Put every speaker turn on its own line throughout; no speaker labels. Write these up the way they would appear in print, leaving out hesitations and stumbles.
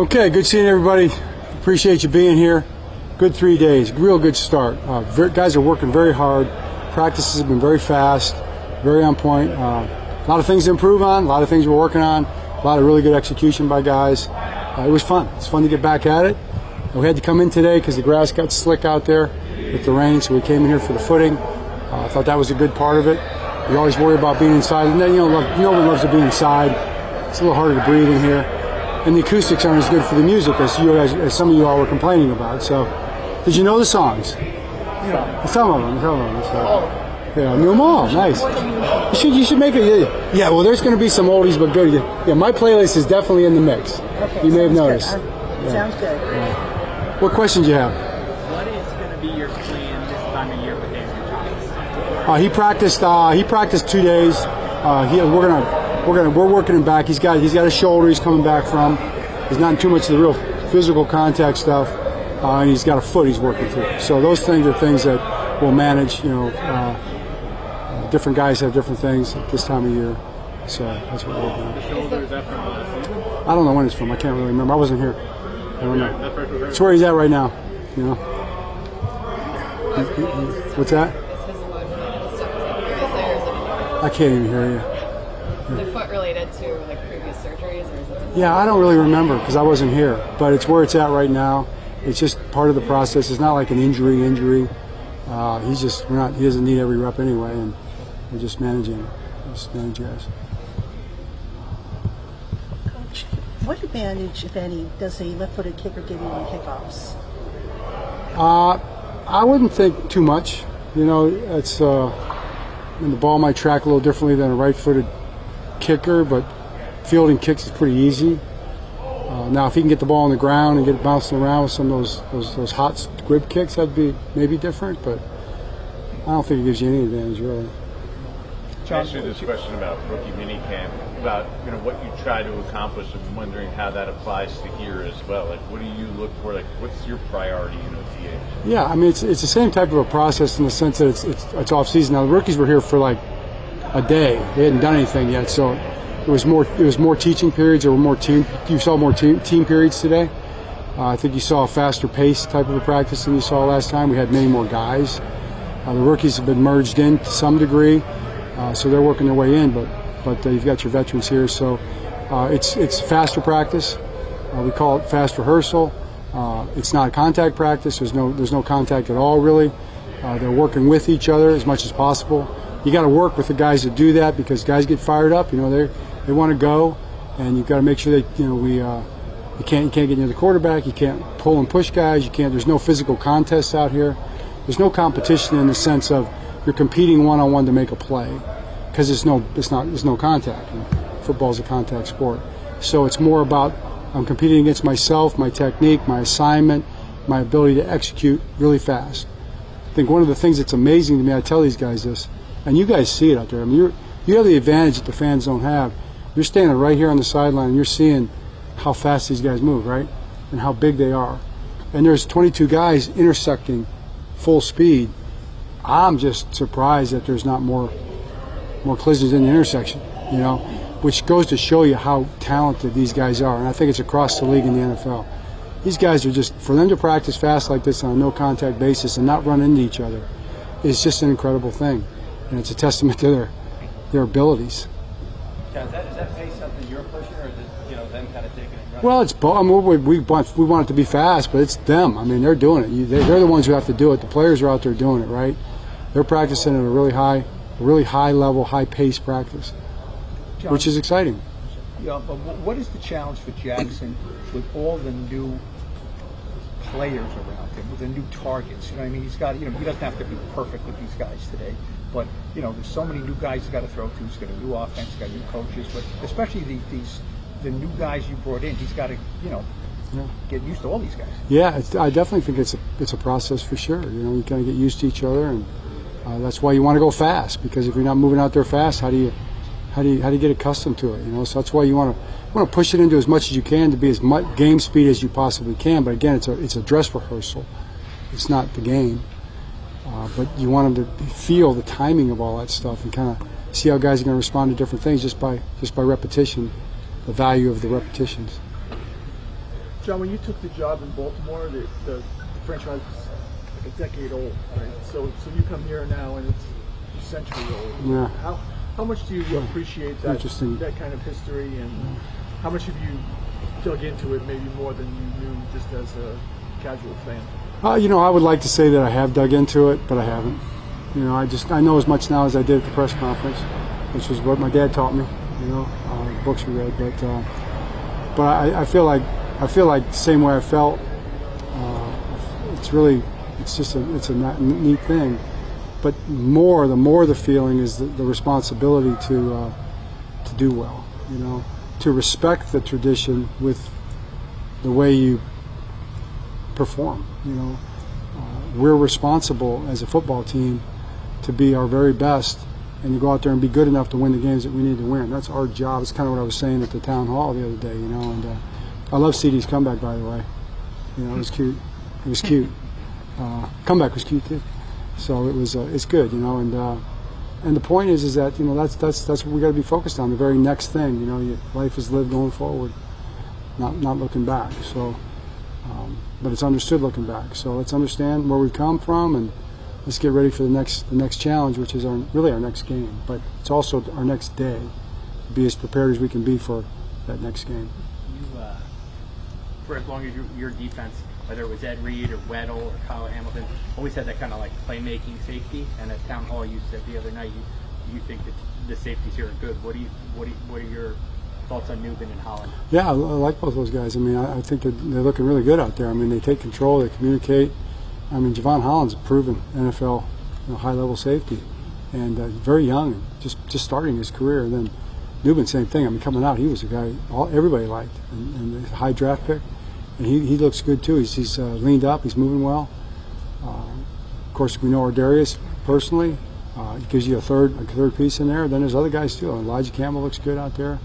Okay, good seeing everybody. Appreciate you being here. Good 3 days, real good start. Guys are working very hard. Practices have been very fast, very on point. A lot of things to improve on, a lot of things we're working on, a lot of really good execution by guys. It was fun. It's fun to get back at it. We had to come in today because the grass got slick out there with the rain, so we came in here for the footing. I thought that was a good part of it. You always worry about being inside, and then nobody loves to be inside. It's a little harder to breathe in here. And the acoustics aren't as good for the music as some of you all were complaining about. So, did you know the songs?
Yeah.
Some of them. So, yeah, knew them all. Nice. You should make it. Yeah. Well, there's going to be some oldies but good. Yeah, my playlist is definitely in the mix.
Okay,
you may have noticed.
Sounds good.
Yeah. What questions do you have?
What is going to be your plan this time of year with Andrew Thomas?
He practiced 2 days. We're working him back. He's got a shoulder he's coming back from. He's not in too much of the real physical contact stuff, and he's got a foot he's working through. So those things are things that we'll manage. Different guys have different things at this time of year, so that's what we're doing.
The shoulder, is that from last season?
I don't know when it's from. I can't really remember. I wasn't here. I don't know. It's where he's at right now. What's that? I can't even hear you.
The foot related to like previous surgeries, or is it?
Yeah, I don't really remember because I wasn't here. But it's where it's at right now. It's just part of the process. It's not like an injury. He doesn't need every rep anyway, and we're just managing. Just manage guys.
Coach, what advantage, if any, does a left-footed kicker give you on kickoffs?
I wouldn't think too much. It's the ball might track a little differently than a right-footed kicker, but fielding kicks is pretty easy. Now, if he can get the ball on the ground and get it bouncing around with some of those hot squib kicks, that'd be maybe different, but I don't think it gives you any advantage, really.
John, ask you this question about rookie minicamp, about what you try to accomplish, and wondering how that applies to here as well. Like, what do you look for? Like, what's your priority in OTAs?
Yeah, I mean, it's the same type of a process in the sense that it's off season. Now, the rookies were here for like a day. They hadn't done anything yet, so it was more teaching periods. There were more team. You saw more team periods today. I think you saw a faster pace type of a practice than you saw last time. We had many more guys. The rookies have been merged in to some degree, so they're working their way in. But you've got your veterans here, so it's faster practice. We call it fast rehearsal. It's not a contact practice. There's no contact at all, really. They're working with each other as much as possible. You got to work with the guys that do that because guys get fired up. They want to go, and you've got to make sure that you can't get near the quarterback. You can't pull and push guys. You can't. There's no physical contests out here. There's no competition in the sense of you're competing one-on-one to make a play because there's no contact. Football is a contact sport, so it's more about I'm competing against myself, my technique, my assignment, my ability to execute really fast. I think one of the things that's amazing to me, I tell these guys this, and you guys see it out there. I mean, you have the advantage that the fans don't have. You're standing right here on the sideline, and you're seeing how fast these guys move, right, and how big they are. And there's 22 guys intersecting full speed. I'm just surprised that there's not more collisions in the intersection, which goes to show you how talented these guys are. And I think it's across the league in the NFL. These guys are just, for them to practice fast like this on a no-contact basis and not run into each other is just an incredible thing. And it's a testament to their abilities.
John, is that pace something you're pushing, or is it them kind of taking it? Right?
Well, it's both. I mean, we want it to be fast, but it's them. I mean, they're doing it. They're the ones who have to do it. The players are out there doing it, right? They're practicing at a really high level, high pace practice,
John,
which is exciting.
Yeah, but what is the challenge for Jackson with all the new players around him, with the new targets? I mean, he's got, he doesn't have to be perfect with these guys today, but there's so many new guys he's got to throw to. He's got a new offense, he's got new coaches, but especially the new guys you brought in, he's got to get used to all these guys. Yeah,
I definitely think it's a process for sure. You kind of get used to each other, and that's why you want to go fast, because if you're not moving out there fast, how do you get accustomed to it? So that's why you want to push it into as much as you can to be as much game speed as you possibly can. But again, it's a dress rehearsal. It's not the game. But you want them to feel the timing of all that stuff and kind of see how guys are going to respond to different things just by repetition, the value of the repetitions.
John, when you took the job in Baltimore, the franchise was like a decade old, right? So you come here now and it's a century old.
Yeah.
How much do you appreciate that kind of history, and how much have you dug into it maybe more than you knew just as a casual fan?
I would like to say that I have dug into it, but I haven't. I know as much now as I did at the press conference, which was what my dad taught me. The books we read, but I feel like the same way I felt. It's a neat thing. But the more the feeling is the responsibility to do well, to respect the tradition with the way you perform. We're responsible as a football team to be our very best and to go out there and be good enough to win the games that we need to win. That's our job. It's kind of what I was saying at the town hall the other day, and I love CD's comeback, by the way. It was cute. It was cute. Comeback was cute too. So it's good, and the point is that that's what we got to be focused on. The very next thing, your life is lived going forward, not looking back. So, but it's understood looking back. So let's understand where we've come from, and let's get ready for the next challenge, which is really our next game. But it's also our next day. Be as prepared as we can be for that next game.
For as long as your defense, whether it was Ed Reed or Weddle or Kyle Hamilton, always had that kind of like playmaking safety. And at town hall, you said the other night you think that the safeties here are good. What are your thoughts on Nubin and Holland?
Yeah, I like both those guys. I mean, I think they're looking really good out there. I mean, they take control, they communicate. I mean, Javon Holland's a proven NFL high-level safety, and very young, just starting his career. And then Nubin, same thing. I mean, coming out, he was a guy everybody liked, and a high draft pick. And he looks good too. He's leaned up. He's moving well. Of course, we know Ardarius personally. He gives you a third piece in there. Then there's other guys too. Elijah Campbell looks good out there.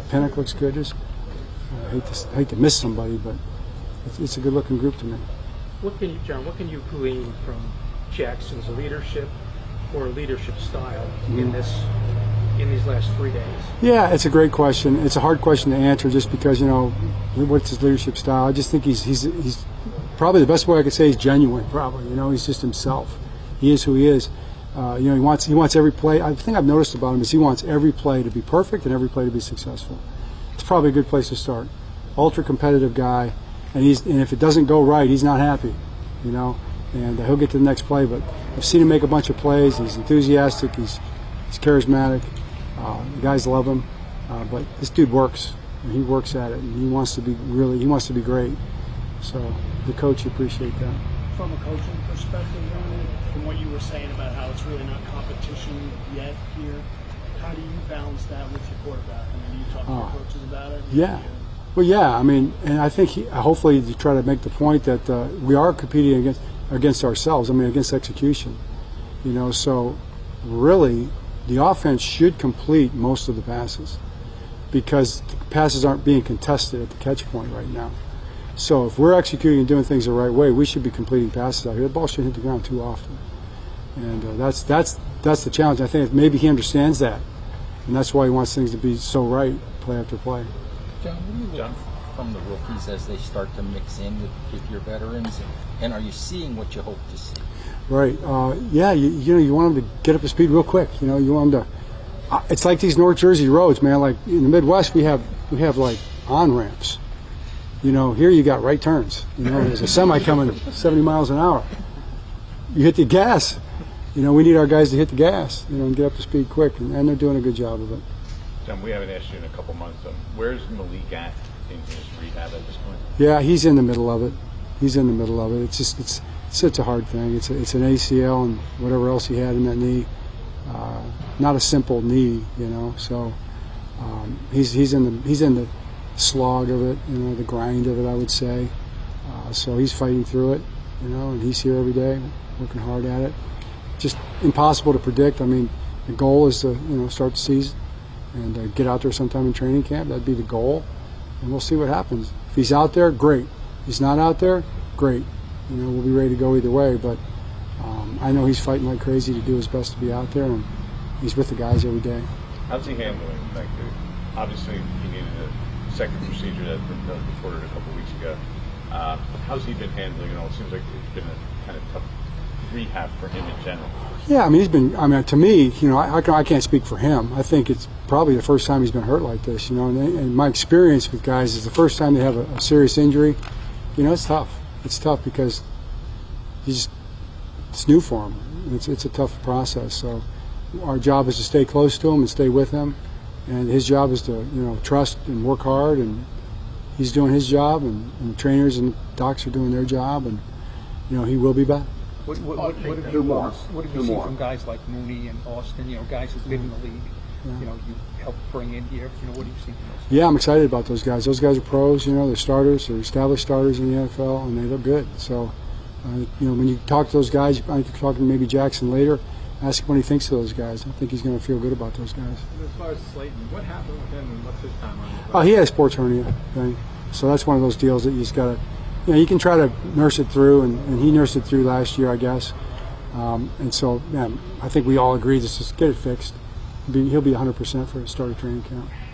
Pinnock looks good. Just hate to miss somebody, but it's a good-looking group to me.
John? What can you glean from Jackson's leadership or leadership style in these last 3 days? Yeah,
it's a great question. It's a hard question to answer just because, what's his leadership style? I just think he's probably the best way I could say he's genuine, probably. He's just himself. He is who he is. He wants every play. I think I've noticed about him is he wants every play to be perfect and every play to be successful. It's probably a good place to start. Ultra competitive guy, and if it doesn't go right, he's not happy, and he'll get to the next play. But I've seen him make a bunch of plays. He's enthusiastic. He's charismatic. The guys love him, but this dude works. And he works at it, and he wants to be great. So the coach appreciate that.
From a coaching perspective, from what you were saying about how it's really not competition yet here, how do you balance that with your quarterback? I mean, do you talk to your coaches about it?
Yeah. Well, yeah. I mean, and I think hopefully you try to make the point that we are competing against ourselves. I mean, against execution. So really, the offense should complete most of the passes because the passes aren't being contested at the catch point right now. So if we're executing and doing things the right way, we should be completing passes out here. The ball shouldn't hit the ground too often, and that's the challenge. I think maybe he understands that, and that's why he wants things to be so right, play after play.
John, what do you look from the rookies as they start to mix in with your veterans, and are you seeing what you hope to see?
Right. Yeah. You want them to get up to speed real quick. You want them to. It's like these North Jersey roads, man. Like in the Midwest, we have like on ramps. Here you got right turns. There's a semi coming 70 miles an hour. You hit the gas. We need our guys to hit the gas. And get up to speed quick, and they're doing a good job of it.
John, we haven't asked you in a couple months. Where's Malik at in his rehab at this point?
Yeah, he's in the middle of it. It's such a hard thing. It's an ACL and whatever else he had in that knee. Not a simple knee, So he's in the slog of it, the grind of it, I would say. So he's fighting through it, and he's here every day, working hard at it. Just impossible to predict. I mean, the goal is to start the season and get out there sometime in training camp. That'd be the goal, and we'll see what happens. If he's out there, great. If he's not out there, great. We'll be ready to go either way, but I know he's fighting like crazy to do his best to be out there, and he's with the guys every day.
How's he handling? Obviously, he needed to second procedure that's been reported a couple weeks ago. How's he been handling it all? It seems like it's been a kind of tough rehab for him in general.
Yeah, I mean, he's been. I mean, to me, you know, I can't speak for him. I think it's probably the first time he's been hurt like this. You know, and my experience with guys is the first time they have a serious injury. You know, it's tough. It's tough because it's new for him. It's a tough process. So our job is to stay close to him and stay with him, and his job is to trust and work hard. And he's doing his job, and the trainers and docs are doing their job, and he will be back.
What have you seen from guys like Mooney and Austin? Guys who've been in the league.
Yeah.
You helped bring in here. What do you see from those?
Yeah, I'm excited about those guys. Those guys are pros. They're starters. They're established starters in the NFL, and they look good. So, when you talk to those guys, I think you're talking to maybe Jackson later. Ask him what he thinks of those guys. I think he's going to feel good about those guys.
And as far as Slayton, what happened with him and what's his timeline?
Oh, he had a sports hernia thing. So that's one of those deals that you just got to, you can try to nurse it through, and he nursed it through last year, I guess. And so, I think we all agree, just get it fixed. He'll be 100% for the start of training camp.